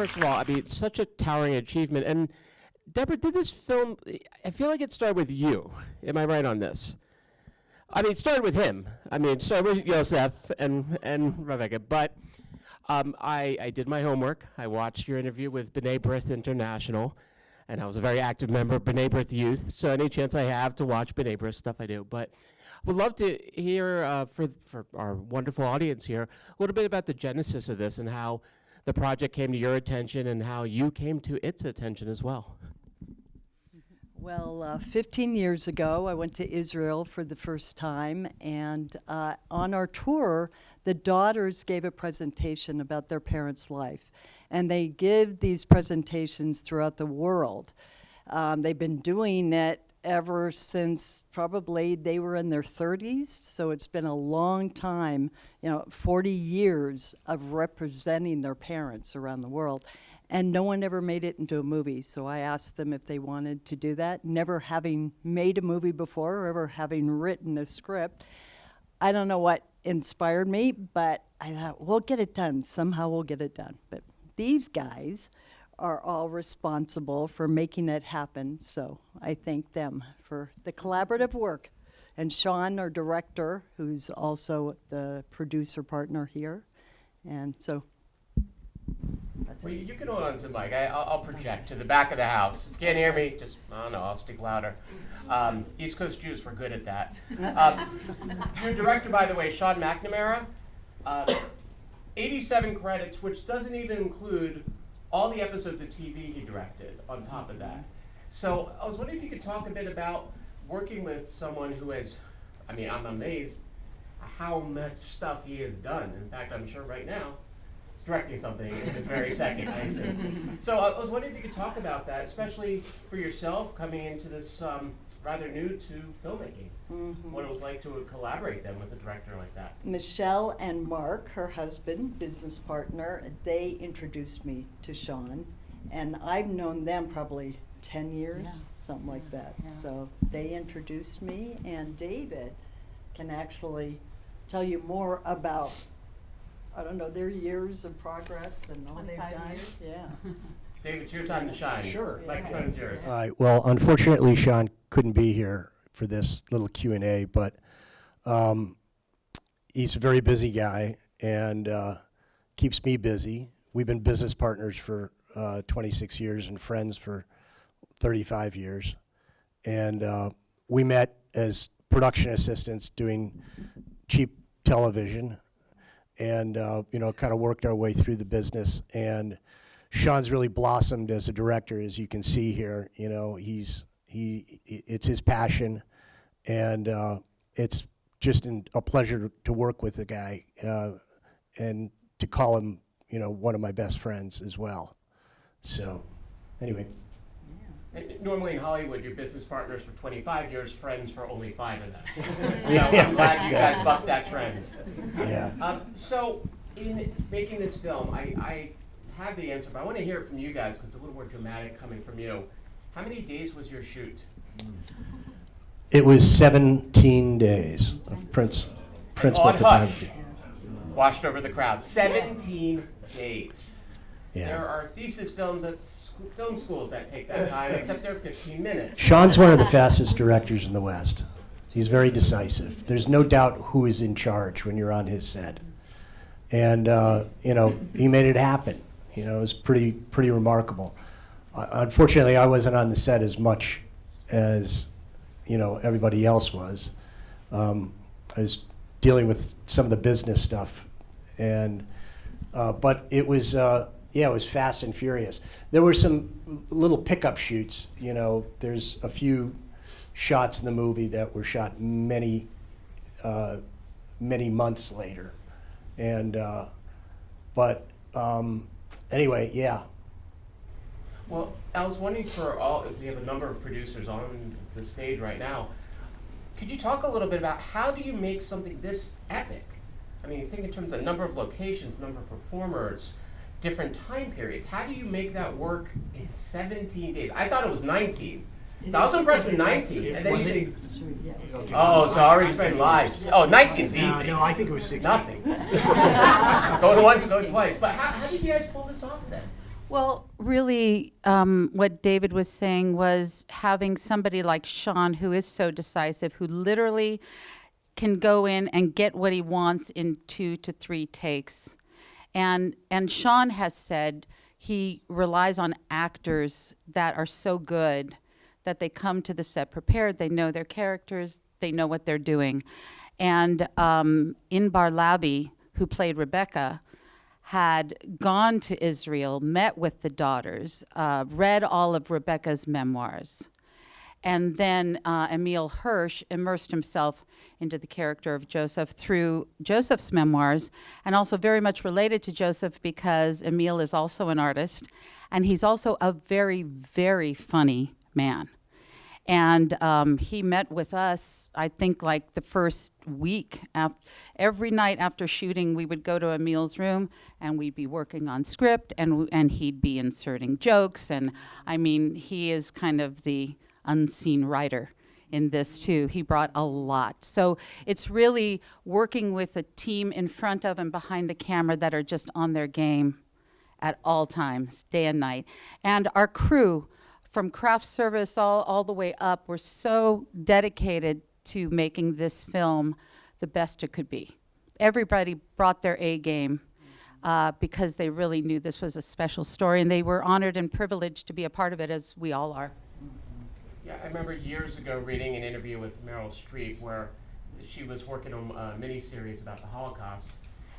first of all, I mean, it's such a towering achievement. And Deborah, did this film, I feel like it started with you. Am I right on this? I mean, it started with him. I mean, it started with Joseph and Rebecca. But I did my homework. I watched your interview with B'nai B'rith International. And I was a very active member of B'nai B'rith Youth. So any chance I have to watch B'nai B'rith stuff, I do. But would love to hear for our wonderful audience here a little bit about the genesis of this and how the project came to your attention and how you came to its attention as well. Well, 15 years ago, I went to Israel for the first time, and on our tour, the daughters gave a presentation about their parents' life. And they give these presentations throughout the world. They've been doing it ever since probably they were in their 30s, so it's been a long time, 40 years of representing their parents around the world. And no one ever made it into a movie, so I asked them if they wanted to do that, never having made a movie before or ever having written a script. I don't know what inspired me, but I thought, we'll get it done. Somehow we'll get it done. But these guys are all responsible for making it happen, so I thank them for the collaborative work. And Sean, our director, who's also the producer partner here, and so Well, you can hold on to the mic. I'll project to the back of the house. If you can't hear me, just, I don't know, I'll speak louder. East Coast Jews, we're good at that. Your director, by the way, Sean McNamara, 87 credits, which doesn't even include all the episodes of TV he directed on top of that. So I was wondering if you could talk a bit about working with someone who has, I mean, I'm amazed how much stuff he has done. In fact, I'm sure right now, directing something in this very second, I assume. So I was wondering if you could talk about that, especially for yourself coming into this rather new to filmmaking. What it was like to collaborate then with a director like that. Michelle and Mark, her husband, business partner, they introduced me to Sean, and I've known them probably 10 years, something like that. Yeah. So they introduced me, and David can actually tell you more about, I don't know, their years of progress and all they've 25 done. years. Yeah. David, it's your time to shine. Sure. Microphone's yours. All right. Well, unfortunately, Sean couldn't be here for this little Q&A, but he's a very busy guy and keeps me busy. We've been business partners for 26 years and friends for 35 years. And we met as production assistants doing cheap television and, kind of worked our way through the business. And Sean's really blossomed as a director, as you can see here. It's his passion, and it's just a pleasure to work with the guy, and to call him, one of my best friends as well. So, anyway. And normally in Hollywood, you're business partners for 25 years, friends for only 5 of them. Yeah, I'm glad you guys bucked that trend. Yeah. So, in making this film, I have the answer, but I want to hear it from you guys because it's a little more dramatic coming from you. How many days was your shoot? It was 17 days of principal On photography. Hush, washed over the crowd. 17 days. Yeah. There are thesis films at film schools that take that time, except they're 15 minutes. Sean's one of the fastest directors in the West. He's very decisive. There's no doubt who is in charge when you're on his set. And, he made it happen. It was pretty remarkable. Unfortunately, I wasn't on the set as much as, everybody else was. I was dealing with some of the business stuff. And, but it was, it was fast and furious. There were some little pickup shoots. There's a few shots in the movie that were shot many months later. And, anyway, yeah. Well, I was wondering if we have a number of producers on the stage right now, could you talk a little bit about how do you make something this epic? I mean, think in terms of number of locations, number of performers, different time periods. How do you make that work in 17 days? I thought it was 19. So I was impressed with 19. And then you say, oh, so I already explained lies. Oh, 19's easy. No, I think it was 16. Nothing. Going once, going twice. But how did you guys pull this off then? Well, really, what David was saying was having somebody like Sean, who is so decisive, who literally can go in and get what he wants in 2 to 3 takes. And Sean has said he relies on actors that are so good that they come to the set prepared, they know their characters, they know what they're doing. And Inbar Lavi, who played Rebecca, had gone to Israel, met with the daughters, read all of Rebecca's memoirs. And then Emile Hirsch immersed himself into the character of Joseph through Joseph's memoirs, and also very much related to Joseph because Emile is also an artist, and he's also a very, very funny man. And he met with us, I think, like the first week. Every night after shooting, we would go to Emile's room, and we'd be working on script, and he'd be inserting jokes. And I mean, he is kind of the unseen writer in this too. He brought a lot. So it's really working with a team in front of and behind the camera that are just on their game at all times, day and night. And our crew, from craft service all the way up, were so dedicated to making this film the best it could be. Everybody brought their A game because they really knew this was a special story, and they were honored and privileged to be a part of it, as we all are. Yeah, I remember years ago reading an interview with Meryl Streep where she was working on a miniseries about the Holocaust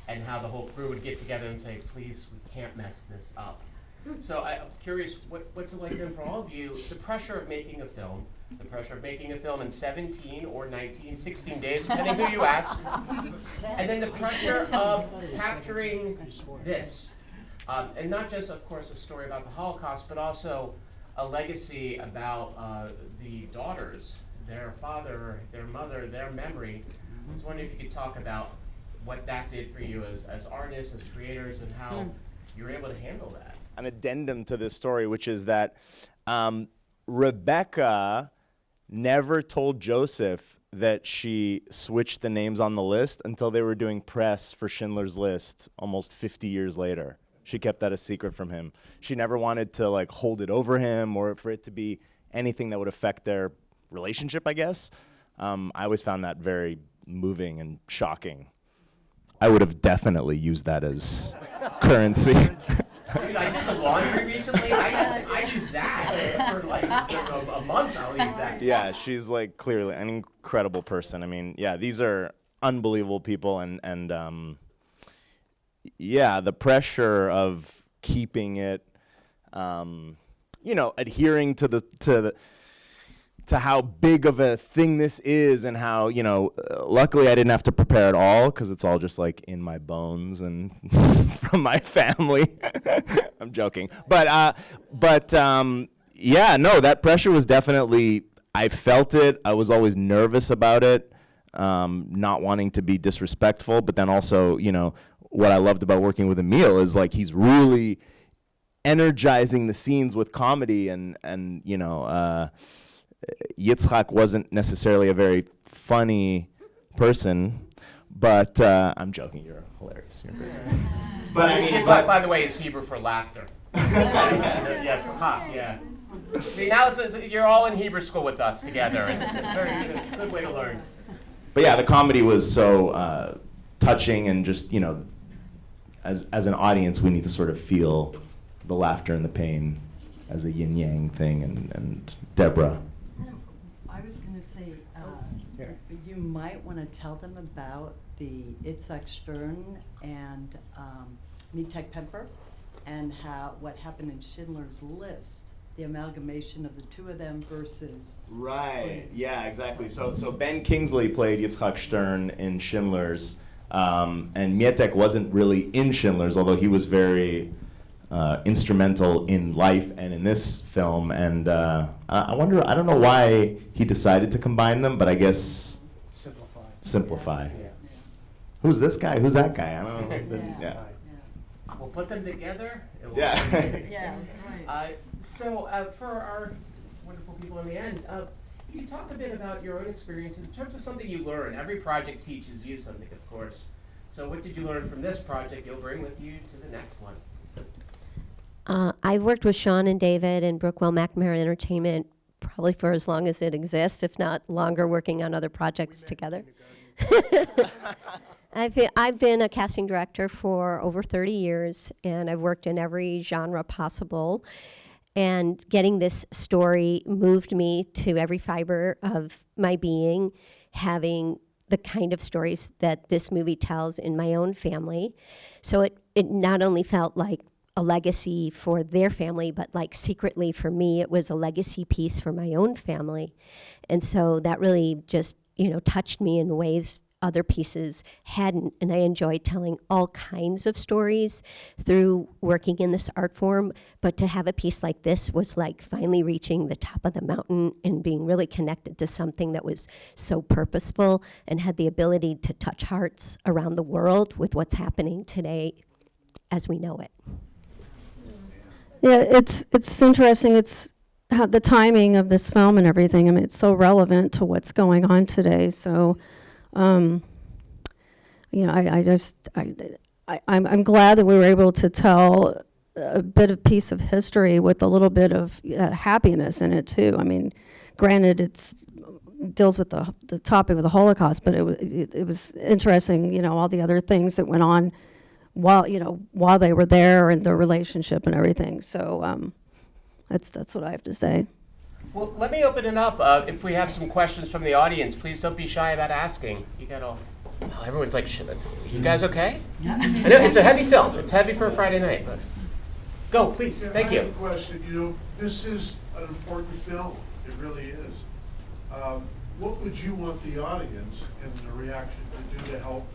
and how the whole crew would get together and say, please, we can't mess this up. So I'm curious, what's it like then for all of you, the pressure of making a film in 17 or 19, 16 days, depending who you ask, and then the pressure of capturing this. And not just, of course, a story about the Holocaust, but also a legacy about the daughters, their father, their mother, their memory. I was wondering if you could talk about what that did for you as artists, as creators, and how you were able to handle that. An addendum to this story, which is that Rebecca never told Joseph that she switched the names on the list until they were doing press for Schindler's List almost 50 years later. She kept that a secret from him. She never wanted to like hold it over him or for it to be anything that would affect their relationship, I guess. I always found that very moving and shocking. I would have definitely used that as currency. Dude, I did the laundry recently. I used that for like a month. I'll use that. Yeah, she's like clearly an incredible person. I mean, yeah, these are unbelievable people, and yeah, the pressure of keeping it, adhering to how big of a thing this is, and how, luckily I didn't have to prepare at all because it's all just like in my bones and from my family. I'm joking. But yeah, no, that pressure was definitely, I felt it. I was always nervous about it, not wanting to be disrespectful. But then also, what I loved about working with Emile is like he's really energizing the scenes with comedy, and Yitzhak wasn't necessarily a very funny person, but I'm joking. You're hilarious. You're great. But I mean, Yitzhak, by the way, is Hebrew for laughter. Yeah, for ha, yeah. See, now you're all in Hebrew school with us together. It's a very good way to learn. But yeah, the comedy was so touching, and just as an audience, we need to sort of feel the laughter and the pain as a yin yang thing. And Deborah. I was going to say, you might want to tell them about the Itzhak Stern and Mitek Pemper, and what happened in Schindler's List, the amalgamation of the two of them versus... Right, yeah, exactly. So Ben Kingsley played Yitzhak Stern in Schindler's, and Mietek wasn't really in Schindler's, although he was very instrumental in life and in this film. And I don't know why he decided to combine them, but I guess... Simplify. Yeah. Who's this guy? Who's that guy? I don't know. Yeah. We'll put them together. Yeah. Yeah, right. So for our wonderful people in the end, can you talk a bit about your own experiences in terms of something you learn? Every project teaches you something, of course. So what did you learn from this project you'll bring with you to the next one? I've worked with Sean and David and Brookwell McNamara Entertainment probably for as long as it exists, if not longer, working on other projects together. I've been a casting director for over 30 years, and I've worked in every genre possible. And getting this story moved me to every fiber of my being, having the kind of stories that this movie tells in my own family. So it not only felt like a legacy for their family, but like secretly for me, it was a legacy piece for my own family. And so that really just, touched me in ways other pieces hadn't. And I enjoyed telling all kinds of stories through working in this art form. But to have a piece like this was like finally reaching the top of the mountain and being really connected to something that was so purposeful and had the ability to touch hearts around the world with what's happening today as we know it. Yeah, it's interesting. It's how the timing of this film and everything. I mean, it's so relevant to what's going on today. So, I'm glad that we were able to tell a piece of history with a little bit of happiness in it too. I mean, granted, it deals with the topic of the Holocaust, but it was interesting. All the other things that went on while they were there and their relationship and everything. So that's what I have to say. Well, let me open it up. If we have some questions from the audience, please don't be shy about asking. You got all, everyone's like, shit. You guys okay? I know it's a heavy film. It's heavy for a Friday night, but go, please. Yeah, Thank I you. have a question. This is an important film. It really is. What would you want the audience and the reaction to do to help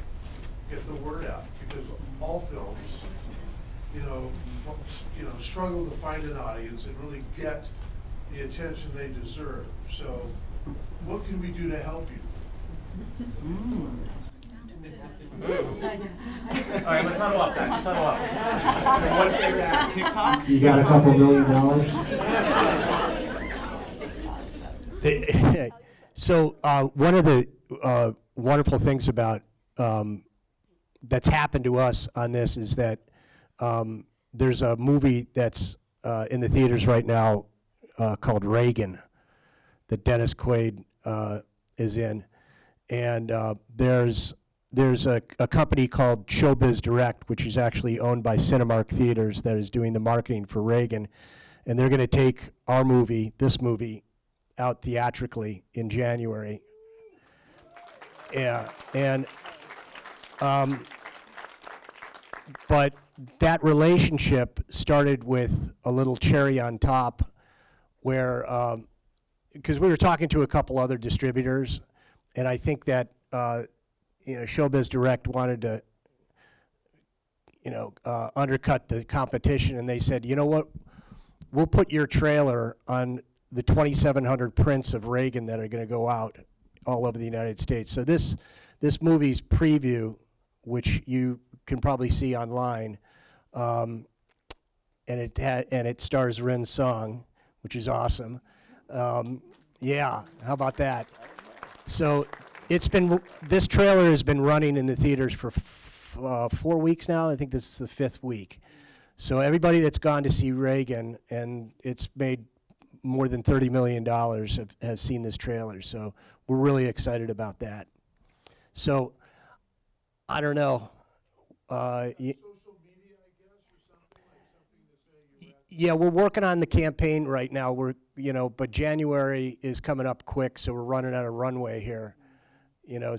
get the word out? Because all films, struggle to find an audience and really get the attention they deserve. So, what can we do to help you? All right, let's huddle up, guys. Let's huddle up. One favorite act. TikToks? You got a couple $1 million? So one of the wonderful things about that's happened to us on this is that there's a movie that's in the theaters right now called Reagan that Dennis Quaid is in, and there's a company called Showbiz Direct, which is actually owned by Cinemark Theaters, that is doing the marketing for Reagan, and they're going to take our movie, this movie, out theatrically in January. Yeah, and but that relationship started with a little cherry on top, where because we were talking to a couple other distributors, and I think that Showbiz Direct wanted to undercut the competition, and they said, you know what, we'll put your trailer on the 2,700 prints of Reagan that are going to go out all over the United States. So this movie's preview, which you can probably see online, and it stars Rin's song, which is awesome. Yeah, how about that? So this trailer has been running in the theaters for 4 weeks now. I think this is the 5th week. So everybody that's gone to see Reagan, and it's made more than $30 million, has seen this trailer. So we're really excited about that. So I don't know. Social media, I guess, or something to say you're Yeah, we're working on the campaign right now. But January is coming up quick, so we're running out of runway here. Yeah,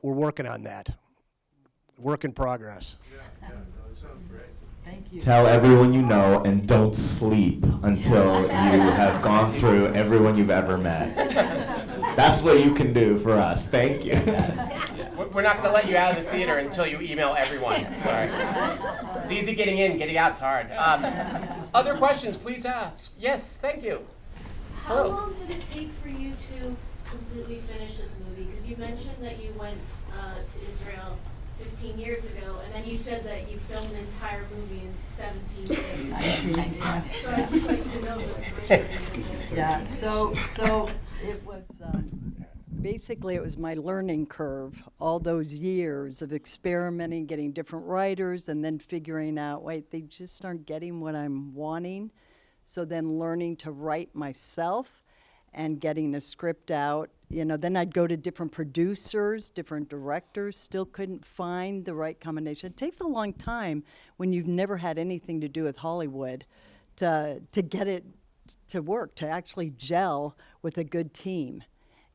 we're working on that. Work in progress. no, it sounds great. Thank you. Tell everyone you know and don't sleep until you have gone through everyone you've ever met. That's what you can do for us. Thank you. We're not going to let you out of the theater until you email everyone. Sorry. It's easy getting in, getting out's hard. Other questions, please ask. Yes, thank you. How long did it take for you to completely finish this movie? Because you mentioned that you went to Israel 15 years ago, and then you said that you filmed an entire movie in 17 days. So I'd just like to know the Yeah, so it was Basically, it was my learning curve, all those years of experimenting, getting different writers, and then figuring out, wait, they just aren't getting what I'm wanting. So then learning to write myself and getting a script out. Then I'd go to different producers, different directors, still couldn't find the right combination. It takes a long time when you've never had anything to do with Hollywood to get it to work, to actually gel with a good team.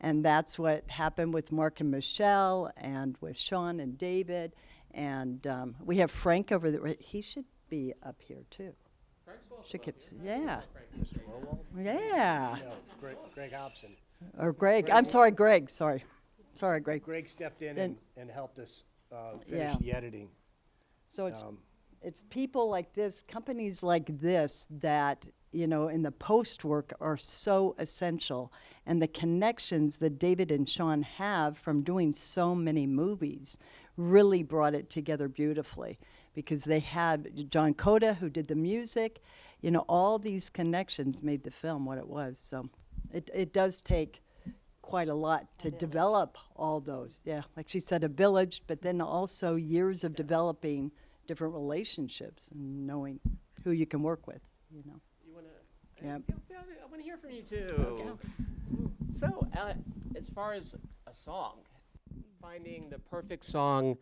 And that's what happened with Mark and Michelle, and with Sean and David. And we have Frank over there. He should be up here too. Yeah. Yeah. No, Greg Hobson. Or Greg. I'm sorry, Greg. Sorry, Greg. Greg stepped in Then- and helped us finish Yeah. the editing. So it's people like this, companies like this that, in the post work are so essential. And the connections that David and Sean have from doing so many movies really brought it together beautifully, because they had John Coda, who did the music. All these connections made the film what it was. So it does take quite a lot to develop all those. Yeah, like she said, a village, but then also years of developing different relationships and knowing who you can work with. You want to? Yeah. I want to hear from you too. So, as far as a song, finding the perfect song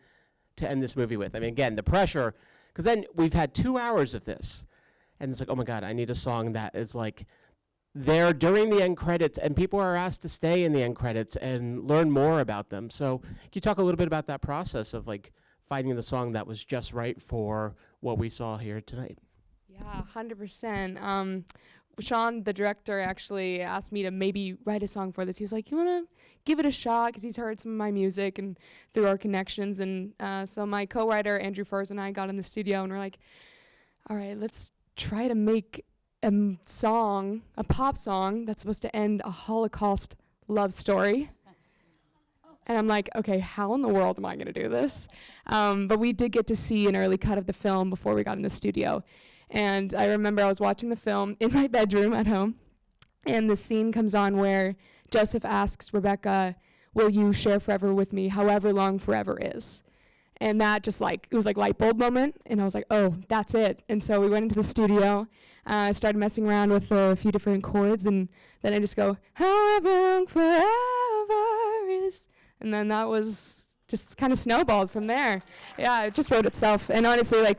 to end this movie with. I mean, again, the pressure, because then we've had 2 hours of this, and it's like, oh my God, I need a song that is like there during the end credits, and people are asked to stay in the end credits and learn more about them. So, can you talk a little bit about that process of like finding the song that was just right for what we saw here tonight? Yeah, 100%. Sean, the director, actually asked me to maybe write a song for this. He was like, you want to give it a shot? Because he's heard some of my music and through our connections. And so my co-writer, Andrew Furs, and I got in the studio and we're like, all right, let's try to make a song, a pop song that's supposed to end a Holocaust love story. And I'm like, okay, how in the world am I going to do this? But we did get to see an early cut of the film before we got in the studio. And I remember I was watching the film in my bedroom at home, and the scene comes on where Joseph asks Rebecca, will you share forever with me, however long forever is? And that just it was like light bulb moment, and I was like, oh, that's it. And so we went into the studio, started messing around with a few different chords, and then I just go, however long forever is. And then that was just kind of snowballed from there. Yeah, it just wrote itself. And honestly,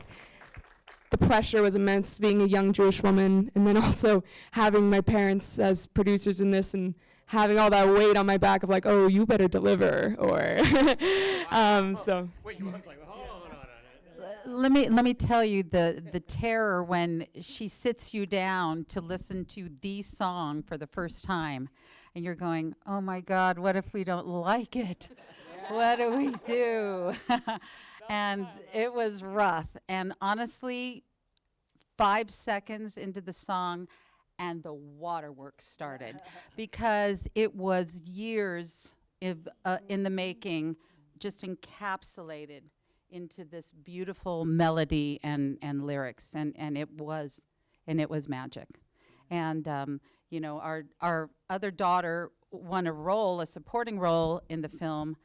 the pressure was immense being a young Jewish woman, and then also having my parents as producers in this and having all that weight on my back of oh, you better deliver, or so. Wait, you want like, hold on. Let me tell you the terror when she sits you down to listen to the song for the first time, and you're going, oh my God, what if we don't like it? What do we do? And it was rough. And honestly, 5 seconds into the song, and the waterworks started, because it was years in the making, just encapsulated into this beautiful melody and lyrics, and it was magic. And our other daughter won a supporting role in the film,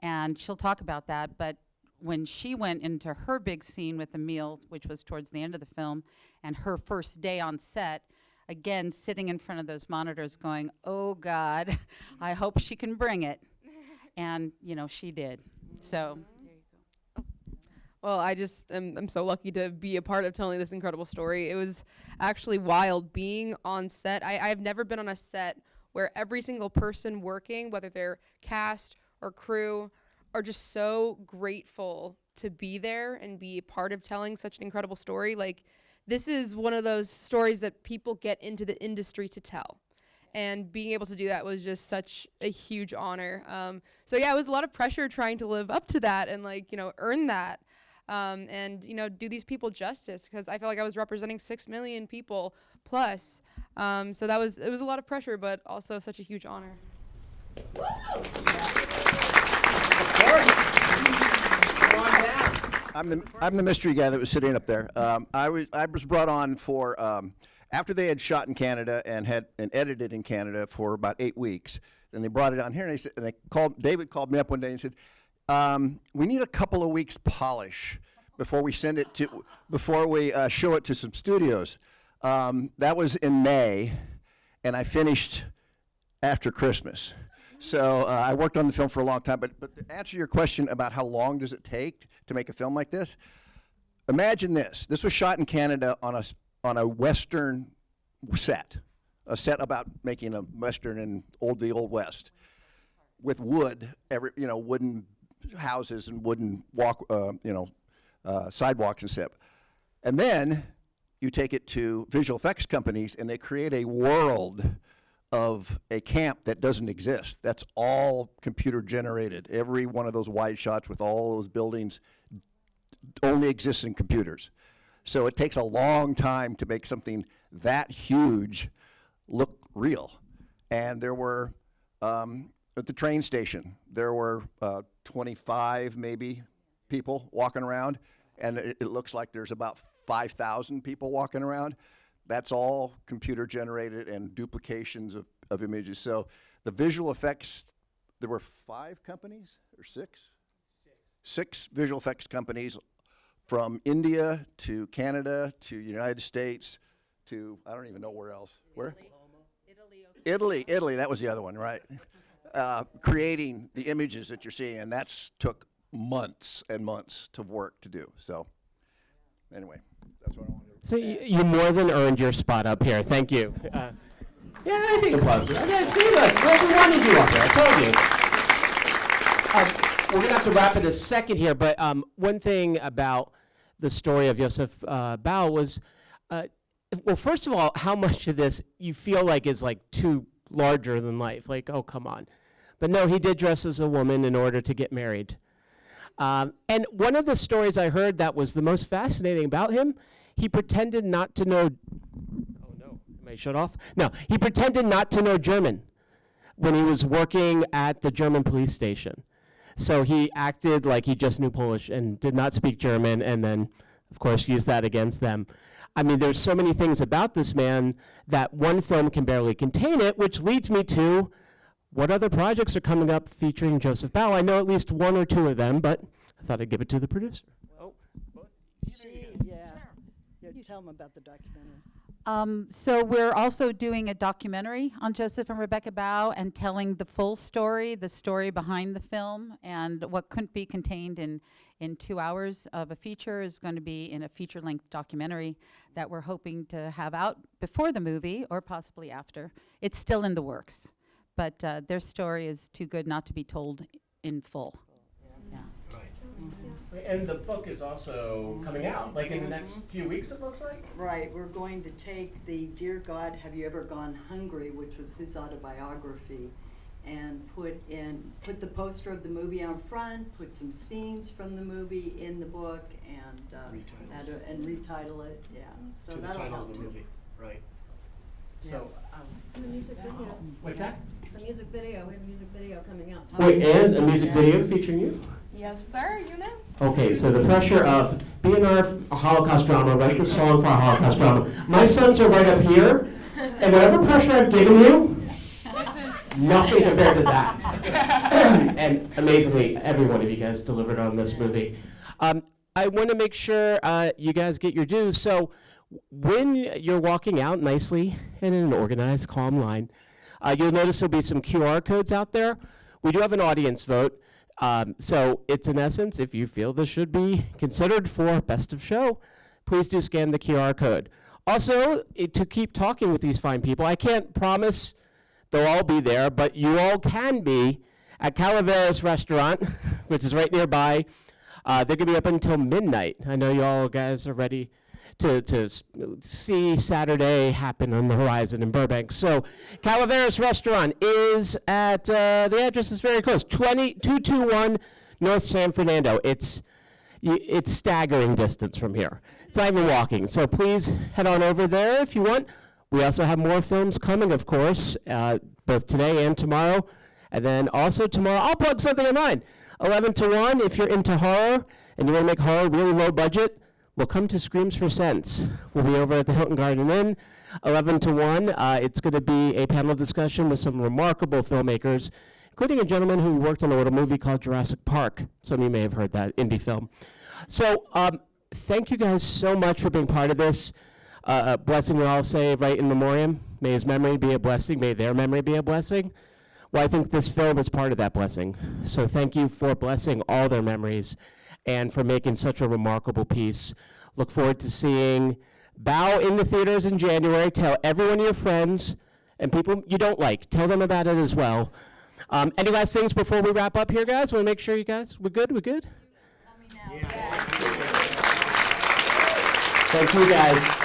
and she'll talk about that. But when she went into her big scene with Emile, which was towards the end of the film, and her first day on set, again, sitting in front of those monitors going, oh God, I hope she can bring it. And, she did. So. Well, I'm so lucky to be a part of telling this incredible story. It was actually wild being on set. I've never been on a set where every single person working, whether they're cast or crew, are just so grateful to be there and be a part of telling such an incredible story. This is one of those stories that people get into the industry to tell. And being able to do that was just such a huge honor. So yeah, it was a lot of pressure trying to live up to that and earn that. And do these people justice, because I felt like I was representing 6 million people plus. So it was a lot of pressure, but also such a huge honor. I'm the mystery guy that was sitting up there. I was brought on for after they had shot in Canada and had edited in Canada for about 8 weeks. and they brought it down here, and David called me up one day and said, we need a couple of weeks polish before we show it to some studios. That was in May, and I finished after Christmas. So I worked on the film for a long time, but to answer your question about how long does it take to make a film like this, imagine this. This was shot in Canada on a Western set, a set about making a Western in the Old West, with wood, wooden houses and wooden sidewalks and stuff. And then you take it to visual effects companies, and they create a world of a camp that doesn't exist. That's all computer generated. Every one of those wide shots with all those buildings only exists in computers. So it takes a long time to make something that huge look real. And there were, at the train station, there were 25 maybe people walking around, and it looks like there's about 5,000 people walking around. That's all computer generated and duplications of images. So the visual effects, there were 5 companies or 6? 6 visual effects companies from India to Canada to United States to, I don't even know where else. Where? Italy, that was the other one, right? Creating the images that you're seeing, and that's took months and months of work to do. So anyway, that's what I wanted to So you more than earned your spot up here. Thank you. Yeah, I think it was. I see, look, we wanted you up there. I told you. We're going to have to wrap in a second here, but one thing about the story of Joseph Bau was, well, first of all, how much of this you feel like is like too larger than life. Like, oh, come on. But no, he did dress as a woman in order to get married. And one of the stories I heard that was the most fascinating about him, he pretended not to know. Oh no, am I shut off? No, he pretended not to know German when he was working at the German police station. So he acted like he just knew Polish and did not speak German, and then, of course, used that against them. I mean, there's so many things about this man that one film can barely contain it, which leads me to what other projects are coming up featuring Joseph Bau. I know at least 1 or 2 of them, but I thought I'd give it to the producer. Tell them about the documentary. So we're also doing a documentary on Joseph and Rebecca Bau and telling the full story, the story behind the film, and what couldn't be contained in 2 hours of a feature is going to be in a feature-length documentary that we're hoping to have out before the movie or possibly after. It's still in the works, but their story is too good not to be told in full. Yeah. And the book is also coming out, like in the next few weeks, it looks like? Right, we're going to take the Dear God, Have You Ever Gone Hungry, which was his autobiography, and put the poster of the movie on front, put some scenes from the movie in the book, and retitle it. Yeah, so to the that'll title help of the too. movie, right? So, And the music video. what's that? The music video. We have a music video coming out. Wait, and a music video featuring you? Yes, sir. You know. Okay, so the pressure of being our Holocaust drama, write the song for our Holocaust drama. My sons are right up here, and whatever pressure I've given you, nothing compared to that. And amazingly, every one of you guys delivered on this movie. I want to make sure you guys get your due. So when you're walking out nicely and in an organized, calm line, you'll notice there'll be some QR codes out there. We do have an audience vote. So it's in essence, if you feel this should be considered for Best of Show, please do scan the QR code. Also, to keep talking with these fine people, I can't promise they'll all be there, but you all can be at Calaveras Restaurant, which is right nearby. They're going to be up until midnight. I know you all guys are ready to see Saturday happen on the horizon in Burbank. So Calaveras Restaurant is at, the address is very close, 221 North San Fernando. It's staggering distance from here. It's not even walking. So please head on over there if you want. We also have more films coming, of course, both today and tomorrow. And then also tomorrow, I'll plug something of mine. 11 to 1, if you're into horror and you want to make horror really low budget, will come to Screams for Sense. We'll be over at the Hilton Garden Inn, 11 to 1. It's going to be a panel discussion with some remarkable filmmakers, including a gentleman who worked on a little movie called Jurassic Park. Some of you may have heard that indie film. So thank you guys so much for being part of this. Blessing we all say right in memoriam. May his memory be a blessing. May their memory be a blessing. Well, I think this film is part of that blessing. So thank you for blessing all their memories and for making such a remarkable piece. Look forward to seeing Bau in the theaters in January. Tell everyone your friends and people you don't like. Tell them about it as well. Any last things before we wrap up here, guys? Want to make sure you guys, we're good? We're good? Thank you, guys.